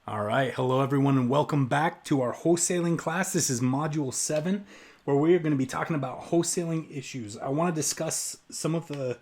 All right. Hello, everyone, and welcome back to our wholesaling class. This is Module 7, where we are going to be talking about wholesaling issues. I want to discuss some of the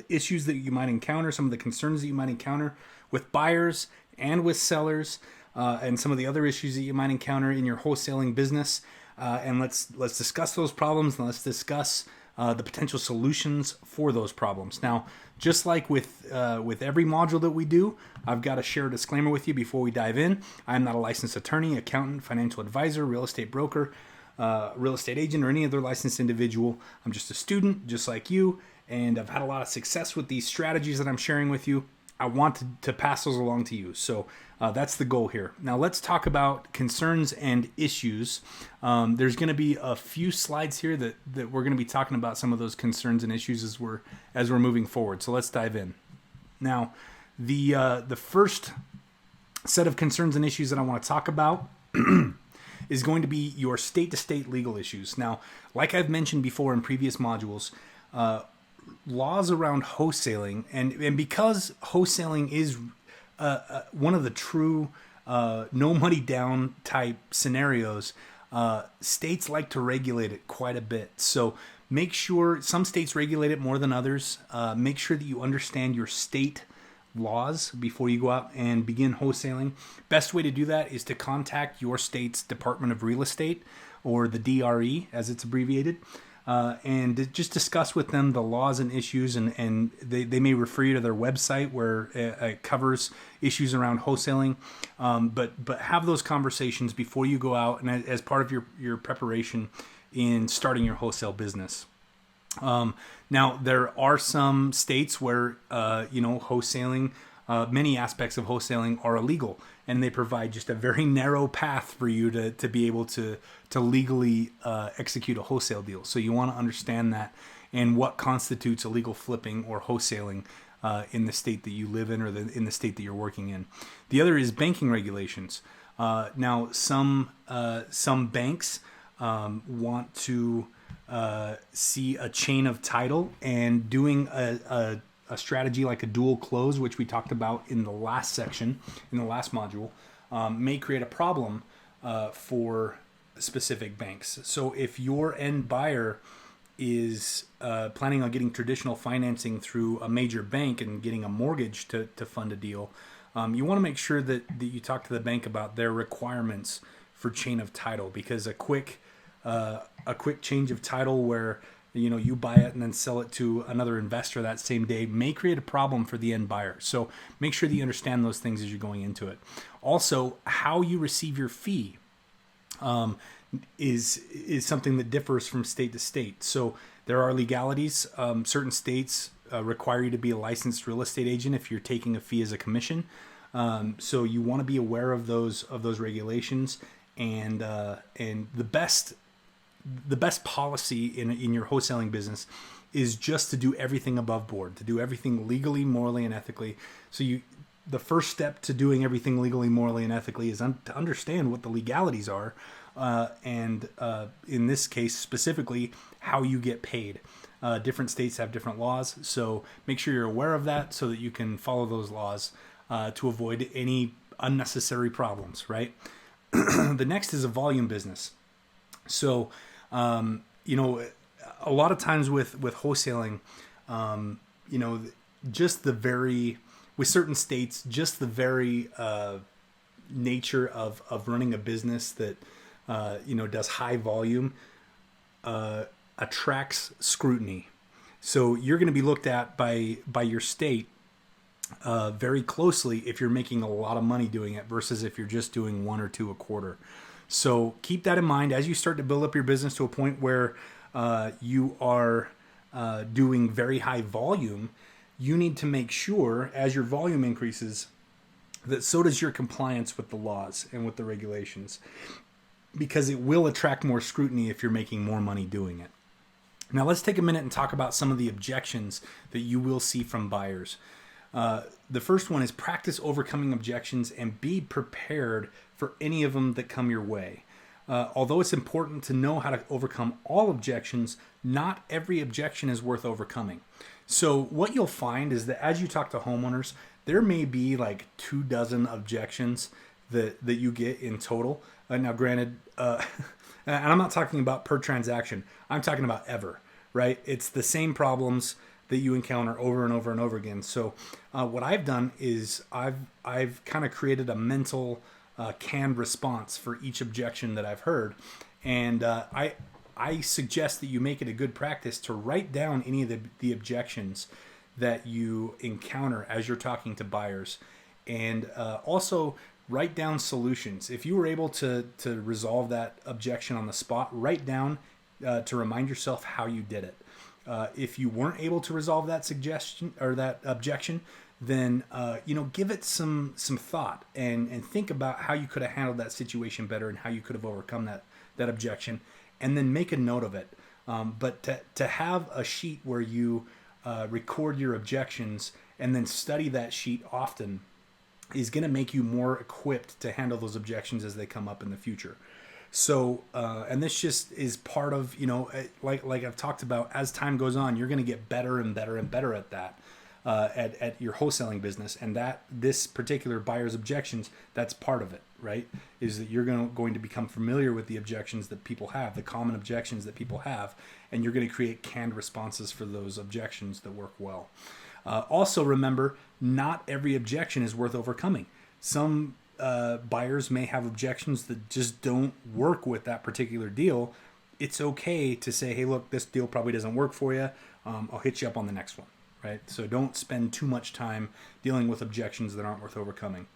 issues that you might encounter, some of the concerns that you might encounter with buyers and with sellers, and some of the other issues that you might encounter in your wholesaling business. And let's discuss those problems, and let's discuss the potential solutions for those problems. Now, just like with every module that we do, I've got to share a disclaimer with you before we dive in. I'm not a licensed attorney, accountant, financial advisor, real estate broker, real estate agent, or any other licensed individual. I'm just a student, just like you, and I've had a lot of success with these strategies that I'm sharing with you. I want to pass those along to you. So that's the goal here. Now let's talk about concerns and issues. There's going to be a few slides here that we're going to be talking about some of those concerns and issues as we're moving forward. So let's dive in. Now, the first set of concerns and issues that I want to talk about is going to be your state-to-state legal issues. Now, like I've mentioned before in previous modules, laws around wholesaling, and because wholesaling is one of the true no money down type scenarios, states like to regulate it quite a bit. So make sure, some states regulate it more than others. Make sure that you understand your state laws before you go out and begin wholesaling. Best way to do that is to contact your state's Department of Real Estate, or the DRE as it's abbreviated. And just discuss with them the laws and issues, and they may refer you to their website where it covers issues around wholesaling. But have those conversations before you go out and as part of your preparation in starting your wholesale business. Now, there are some states where, wholesaling, many aspects of wholesaling are illegal, and they provide just a very narrow path for you to be able to legally execute a wholesale deal. So you want to understand that and what constitutes illegal flipping or wholesaling in the state that you live in, or in the state that you're working in. The other is banking regulations. Now, some banks want to see a chain of title, and doing a strategy like a dual close, which we talked about in the last section, in the last module, may create a problem for specific banks. So if your end buyer is planning on getting traditional financing through a major bank and getting a mortgage to fund a deal, you want to make sure that you talk to the bank about their requirements for chain of title, because a quick change of title where you buy it and then sell it to another investor that same day may create a problem for the end buyer. So make sure that you understand those things as you're going into it. Also, how you receive your fee is something that differs from state to state. So there are legalities. Certain states require you to be a licensed real estate agent if you're taking a fee as a commission. So you want to be aware of those regulations, and the best policy in your wholesaling business is just to do everything above board, to do everything legally, morally, and ethically. So the first step to doing everything legally, morally, and ethically is to understand what the legalities are, and in this case specifically, how you get paid. Different states have different laws, so make sure you're aware of that so that you can follow those laws to avoid any unnecessary problems, right? The next is a volume business. So, a lot of times with wholesaling, with certain states, just the very nature of running a business that, does high volume, attracts scrutiny. So you're going to be looked at by your state very closely if you're making a lot of money doing it versus if you're just doing one or two a quarter. So keep that in mind as you start to build up your business to a point where you are doing very high volume. You need to make sure, as your volume increases, that so does your compliance with the laws and with the regulations, because it will attract more scrutiny if you're making more money doing it. Now let's take a minute and talk about some of the objections that you will see from buyers. The first one is practice overcoming objections and be prepared for any of them that come your way. Although it's important to know how to overcome all objections, not every objection is worth overcoming. So what you'll find is that as you talk to homeowners, there may be like 24 objections that you get in total. Now, granted, and I'm not talking about per transaction. I'm talking about ever, right? It's the same problems that you encounter over and over and over again. So what I've done is I've kind of created a mental canned response for each objection that I've heard, and I suggest that you make it a good practice to write down any of the objections that you encounter as you're talking to buyers, and also write down solutions. If you were able to resolve that objection on the spot, write down to remind yourself how you did it. If you weren't able to resolve that suggestion or that objection, then give it some thought and think about how you could have handled that situation better and how you could have overcome that objection, and then make a note of it. But to have a sheet where you record your objections and then study that sheet often is going to make you more equipped to handle those objections as they come up in the future. So, and this just is part of, like I've talked about, as time goes on, you're going to get better and better and better at that, at your wholesaling business. And this particular buyer's objections, that's part of it, right? Is that you're going to become familiar with the objections that people have, the common objections that people have, and you're going to create canned responses for those objections that work well. Also remember, not every objection is worth overcoming. Some buyers may have objections that just don't work with that particular deal. It's okay to say, hey, look, this deal probably doesn't work for you. I'll hit you up on the next one, right? So don't spend too much time dealing with objections that aren't worth overcoming.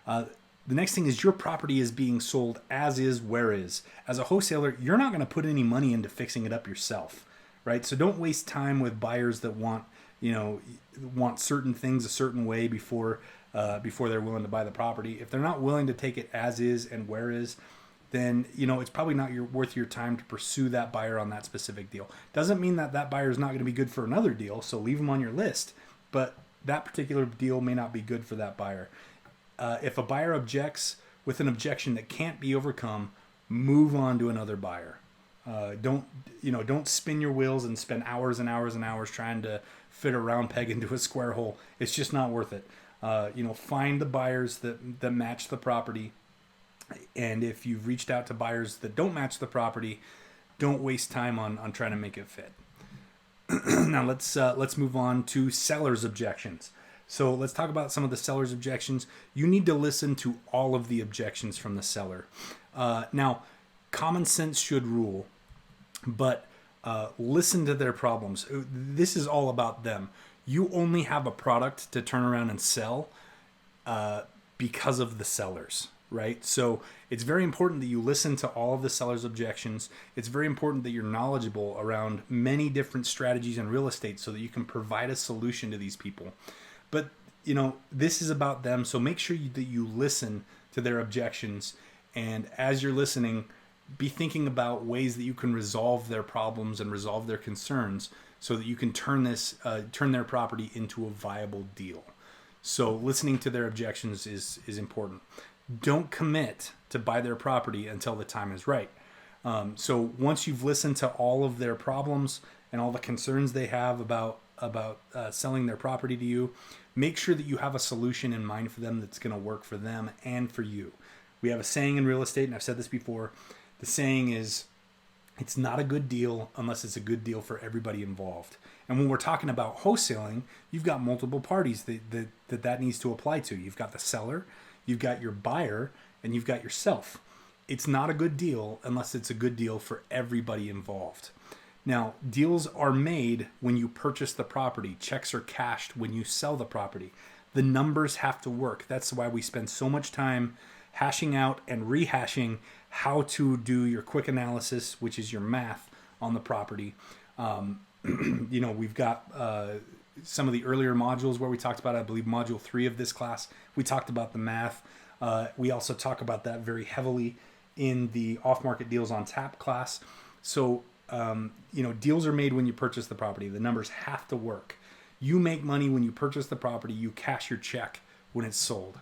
The next thing is your property is being sold as is, where is. As a wholesaler, you're not going to put any money into fixing it up yourself, right? So don't waste time with buyers that want certain things a certain way before they're willing to buy the property. If they're not willing to take it as is and where is, then it's probably not worth your time to pursue that buyer on that specific deal. Doesn't mean that buyer is not going to be good for another deal, so leave them on your list, but that particular deal may not be good for that buyer. If a buyer objects with an objection that can't be overcome, move on to another buyer. Don't spin your wheels and spend hours and hours and hours trying to fit a round peg into a square hole. It's just not worth it. Find the buyers that match the property. And if you've reached out to buyers that don't match the property, don't waste time on trying to make it fit. Now let's move on to sellers' objections. So let's talk about some of the seller's objections. You need to listen to all of the objections from the seller. Now, common sense should rule, but listen to their problems. This is all about them. You only have a product to turn around and sell because of the sellers, right? So it's very important that you listen to all of the sellers' objections. It's very important that you're knowledgeable around many different strategies in real estate so that you can provide a solution to these people. But, this is about them, so make sure that you listen to their objections. And as you're listening, be thinking about ways that you can resolve their problems and resolve their concerns so that you can turn their property into a viable deal. So listening to their objections is important. Don't commit to buy their property until the time is right. So once you've listened to all of their problems and all the concerns they have about selling their property to you, make sure that you have a solution in mind for them that's going to work for them and for you. We have a saying in real estate, and I've said this before. The saying is, it's not a good deal unless it's a good deal for everybody involved. And when we're talking about wholesaling, you've got multiple parties that needs to apply to. You've got the seller, you've got your buyer, and you've got yourself. It's not a good deal unless it's a good deal for everybody involved. Now, deals are made when you purchase the property. Checks are cashed when you sell the property. The numbers have to work. That's why we spend so much time hashing out and rehashing how to do your quick analysis, which is your math on the property. We've got some of the earlier modules where we talked about, I believe, module 3 of this class. We talked about the math. We also talk about that very heavily in the off-market deals on tap class. So, deals are made when you purchase the property. The numbers have to work. You make money when you purchase the property. You cash your check when it's sold.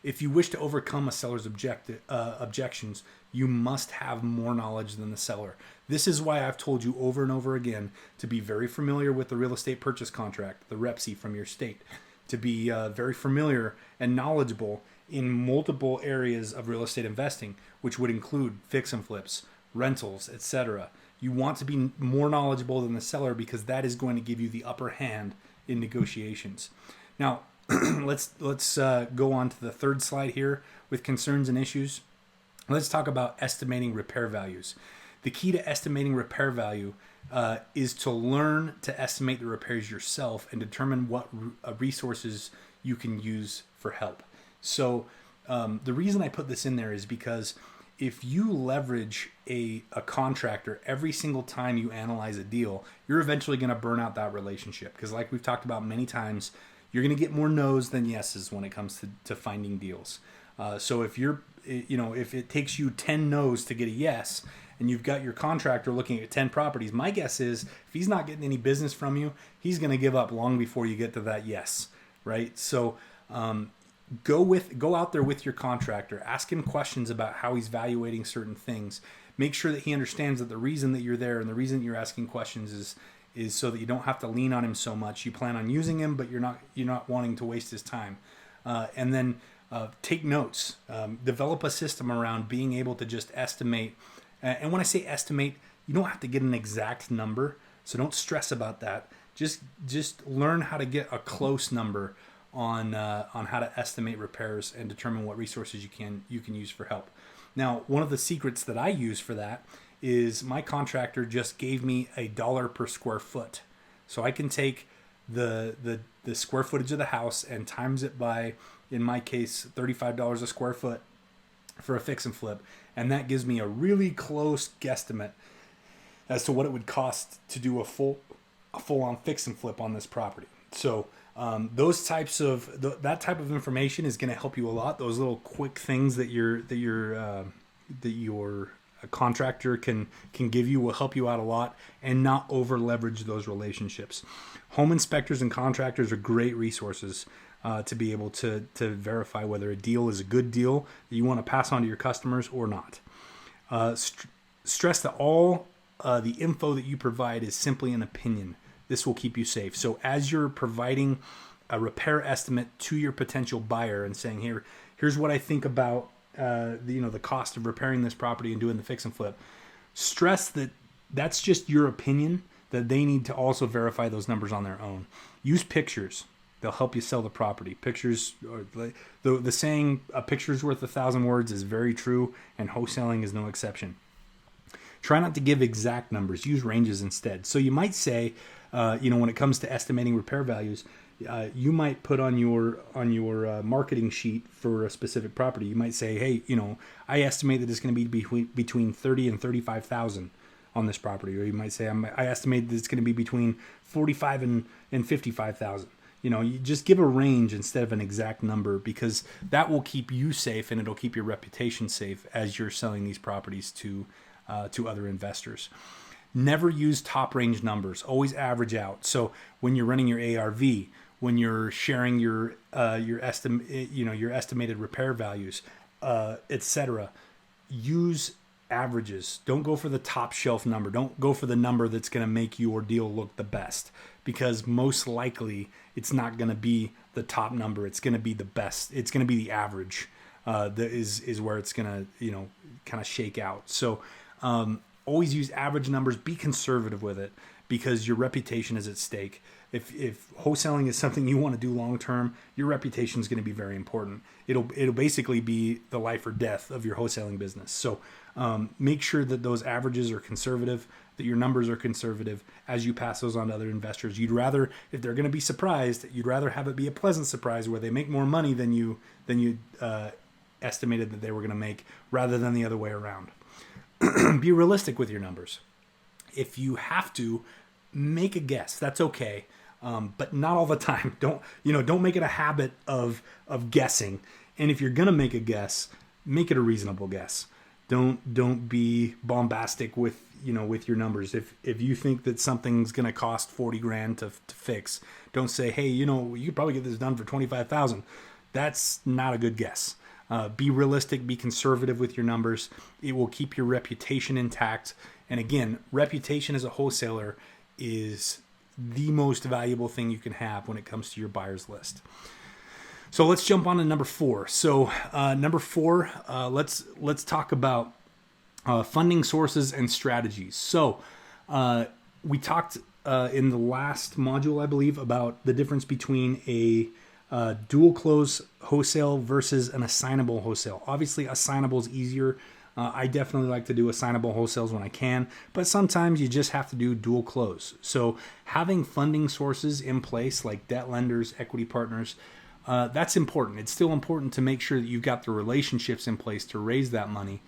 If you wish to overcome a seller's objections, you must have more knowledge than the seller. This is why I've told you over and over again to be very familiar with the real estate purchase contract, the REPSI from your state, to be very familiar and knowledgeable in multiple areas of real estate investing, which would include fix and flips, rentals, etc. You want to be more knowledgeable than the seller because that is going to give you the upper hand in negotiations. Now, let's go on to the third slide here with concerns and issues. Let's talk about estimating repair values. The key to estimating repair value is to learn to estimate the repairs yourself and determine what resources you can use for help. So the reason I put this in there is because if you leverage a contractor every single time you analyze a deal, you're eventually going to burn out that relationship. Because like we've talked about many times, you're going to get more no's than yeses when it comes to finding deals. So if if it takes you 10 no's to get a yes, and you've got your contractor looking at 10 properties, my guess is if he's not getting any business from you, he's going to give up long before you get to that yes, right? So go out there with your contractor, ask him questions about how he's valuating certain things. Make sure that he understands that the reason that you're there and the reason that you're asking questions is so that you don't have to lean on him so much. You plan on using him, but you're not wanting to waste his time. And then take notes. Develop a system around being able to just estimate. And when I say estimate, you don't have to get an exact number, so don't stress about that. Just learn how to get a close number on how to estimate repairs and determine what resources you can use for help. Now, one of the secrets that I use for that is my contractor just gave me $1 per square foot, so I can take the square footage of the house and times it by, in my case, $35 a square foot for a fix and flip, and that gives me a really close guesstimate as to what it would cost to do a full-on fix and flip on this property. So that type of information is going to help you a lot. Those little quick things that your contractor can give you will help you out a lot, and not over leverage those relationships. Home inspectors and contractors are great resources to be able to verify whether a deal is a good deal that you want to pass on to your customers or not. Stress that all the info that you provide is simply an opinion. This will keep you safe. So as you're providing a repair estimate to your potential buyer and saying, here's what I think about the cost of repairing this property and doing the fix and flip, stress that that's just your opinion, that they need to also verify those numbers on their own. Use pictures. They'll help you sell the property. Pictures, the saying, a picture's worth 1,000 words is very true, and wholesaling is no exception. Try not to give exact numbers. Use ranges instead. So you might say, when it comes to estimating repair values, you might put on your marketing sheet for a specific property. You might say, hey, I estimate that it's going to be between 30 and 35,000 on this property. Or you might say, I estimate that it's going to be between 45 and 55,000. You just give a range instead of an exact number, because that will keep you safe and it'll keep your reputation safe as you're selling these properties to other investors. Never use top range numbers. Always average out. So when you're running your ARV, when you're sharing your estimated repair values, etc., use averages. Don't go for the top shelf number. Don't go for the number that's going to make your deal look the best, because most likely it's not going to be the top number. It's going to be the best. It's going to be the average. That is where it's going to kind of shake out. So always use average numbers. Be conservative with it, because your reputation is at stake. If wholesaling is something you want to do long term, your reputation is going to be very important. It'll basically be the life or death of your wholesaling business. So make sure that those averages are conservative, that your numbers are conservative as you pass those on to other investors. You'd rather, if they're going to be surprised, you'd rather have it be a pleasant surprise where they make more money than you estimated that they were going to make, rather than the other way around. Be realistic with your numbers. If you have to, make a guess. That's okay, but not all the time. Don't make it a habit of guessing. And if you're gonna make a guess, make it a reasonable guess. Don't be bombastic with your numbers. If you think that something's gonna cost $40,000 to fix, don't say, hey, you could probably get this done for $25,000. That's not a good guess. Be realistic, be conservative with your numbers. It will keep your reputation intact. And again, reputation as a wholesaler is the most valuable thing you can have when it comes to your buyer's list. So let's jump on to number 4. So number 4, let's talk about funding sources and strategies. So we talked in the last module, I believe, about the difference between a dual close wholesale versus an assignable wholesale. Obviously, assignable is easier. I definitely like to do assignable wholesales when I can, but sometimes you just have to do dual close. So having funding sources in place like debt lenders, equity partners, that's important. It's still important to make sure that you've got the relationships in place to raise that money.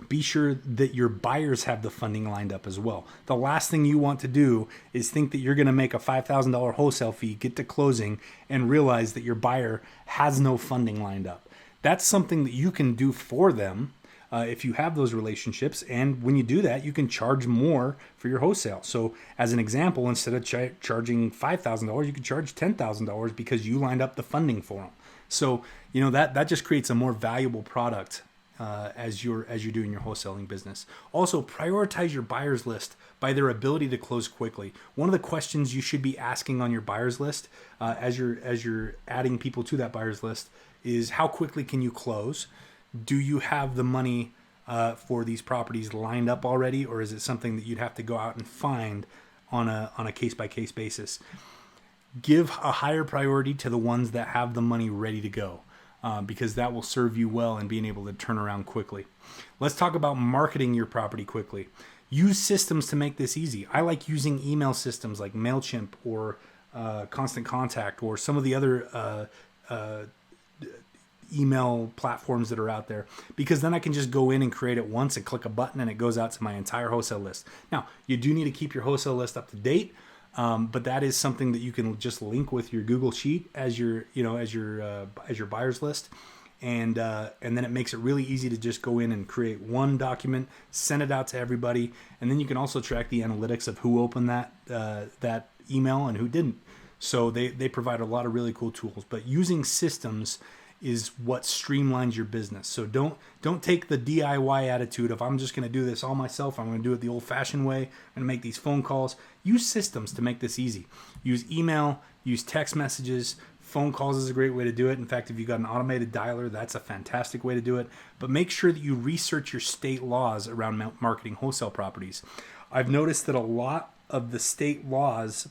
Be sure that your buyers have the funding lined up as well. The last thing you want to do is think that you're going to make a $5,000 wholesale fee, get to closing, and realize that your buyer has no funding lined up. That's something that you can do for them if you have those relationships. And when you do that, you can charge more for your wholesale. So as an example, instead of charging $5,000, you could charge $10,000 because you lined up the funding for them. So, that just creates a more valuable product as you're doing your wholesaling business. Also, prioritize your buyers list by their ability to close quickly. One of the questions you should be asking on your buyers list as you're adding people to that buyers list is, how quickly can you close? Do you have the money for these properties lined up already, or is it something that you'd have to go out and find on a case-by-case basis? Give a higher priority to the ones that have the money ready to go, because that will serve you well in being able to turn around quickly. Let's talk about marketing your property quickly. Use systems to make this easy. I like using email systems like MailChimp or Constant Contact or some of the other email platforms that are out there, because then I can just go in and create it once and click a button and it goes out to my entire wholesale list. Now, you do need to keep your wholesale list up to date, but that is something that you can just link with your Google Sheet as your buyers list, and then it makes it really easy to just go in and create one document, send it out to everybody, and then you can also track the analytics of who opened that email and who didn't. So they provide a lot of really cool tools, but using systems is what streamlines your business. So don't take the DIY attitude of, I'm just going to do this all myself. I'm going to do it the old-fashioned way. I'm going to make these phone calls. Use systems to make this easy. Use email, use text messages. Phone calls is a great way to do it. In fact, if you've got an automated dialer, that's a fantastic way to do it. But make sure that you research your state laws around marketing wholesale properties. I've noticed that a lot of the state laws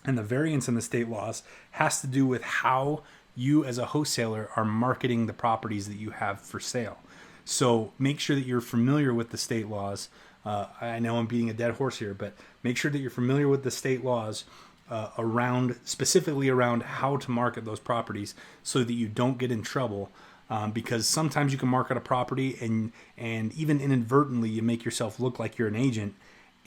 and the variance in the state laws has to do with how you as a wholesaler are marketing the properties that you have for sale. So make sure that you're familiar with the state laws. I know I'm beating a dead horse here, but make sure that you're familiar with the state laws specifically around how to market those properties so that you don't get in trouble. Because sometimes you can market a property and even inadvertently you make yourself look like you're an agent,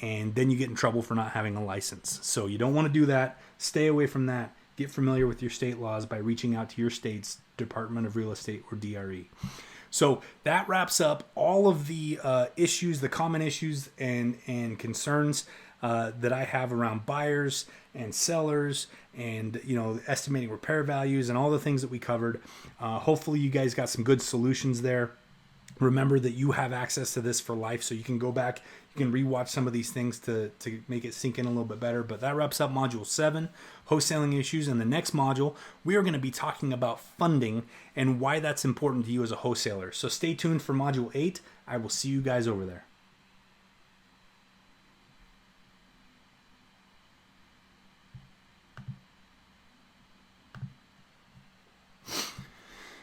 and then you get in trouble for not having a license. So you don't want to do that. Stay away from that. Get familiar with your state laws by reaching out to your state's Department of Real Estate or DRE. So that wraps up all of the issues, the common issues and concerns that I have around buyers and sellers and estimating repair values and all the things that we covered. Hopefully you guys got some good solutions there. Remember that you have access to this for life, so you can go back, you can rewatch some of these things to make it sink in a little bit better. But that wraps up Module 7, Wholesaling Issues. In the next module, we are going to be talking about funding and why that's important to you as a wholesaler. So stay tuned for Module 8. I will see you guys over there.